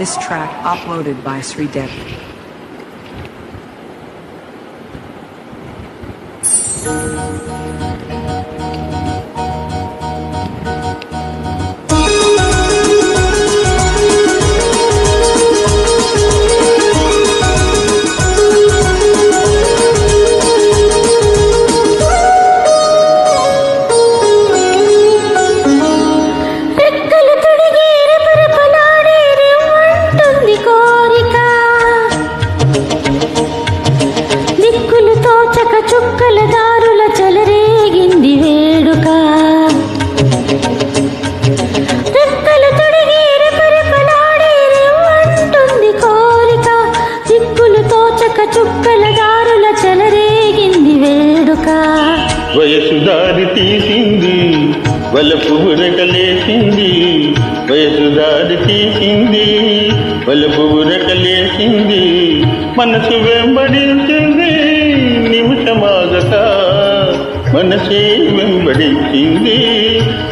This track uploaded by Sri Dev. వయసు దారి తీసింది వలపు ఉరకలేసింది, వయసు దారి తీసింది వలపు ఉరకలేసింది, మనసు వెంబడించింది నిమిషమాగక, మనసే వెంబడించింది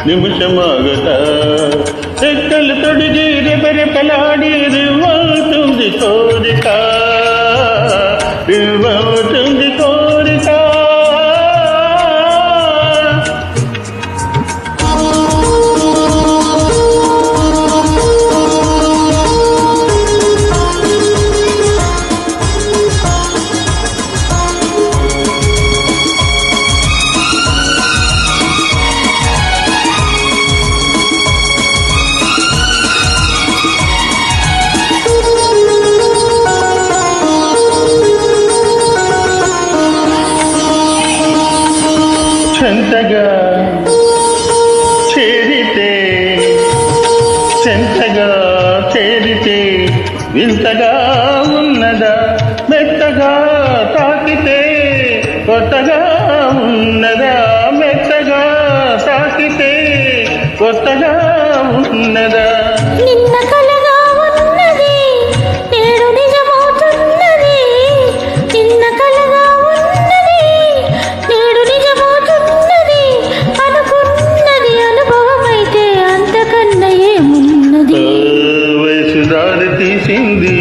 నిమిషమాగక, రెక్కలు తొడిగి రెపరెపలాడి రివ్వవుతుంది కోరిక, రివ్వవుతుంది కోరిక. చెంతగా చేరితే, చెంతగా చేరితే వింతగా ఉన్నదా, మెత్తగా తాకితే కొత్తగా ఉన్నదా, మెత్తగా తాకితే కొత్తగా ఉన్నదా. నిన్న కలగా ఉన్నది నేడు నిజమవుతున్నది, నిన్న కలగా ఉన్నది నేడు నిజమవుతున్నది, అనుకున్నది అనుభవమైతే అంతకన్నా ఏమున్నది. వయసు దారి తీసింది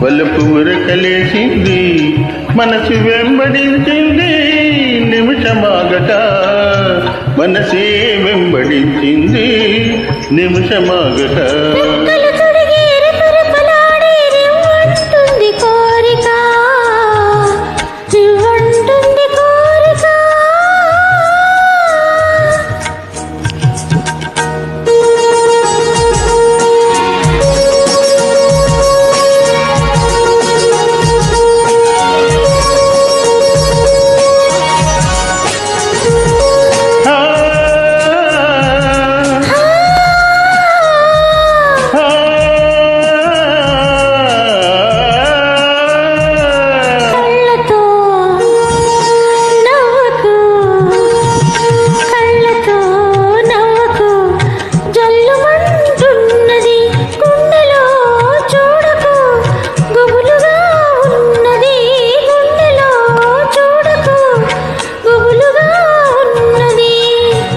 వలపు ఉరకలేసింది, మనసు వెంబడించింది నిమిషమాగట, మనసే వెంబడించింది నిమిషమాగట.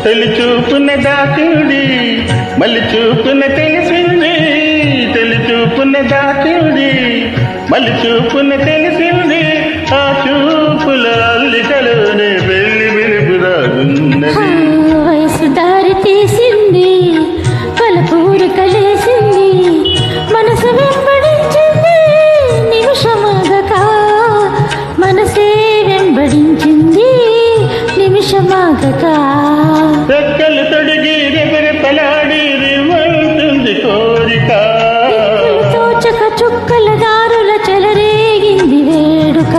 తొలి చూపున దాచుడి మళ్ళీ చూపున తెలిసింది, తొలి చూపున దాచుడి మళ్ళీ చూపున తెలిసింది, ఆ చూపుల అల్లికలోనే వెళ్ళి వెలుగురాగున్నది. వయసు దారి తీసింది పలపూరు కలిసింది, మనసు వెంబడించింది నిమిషమాగక, మనసే వెంబడించింది నిమిషమాగక. రెక్కలు తొడిగి రెపరెపలాడి రివ్వవుతుంది కోరిక, తోచక చుక్కల దారుల చెలరేగింది వేడుక.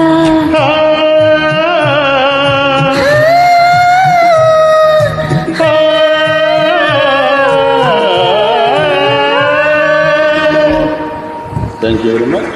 Thank you very much.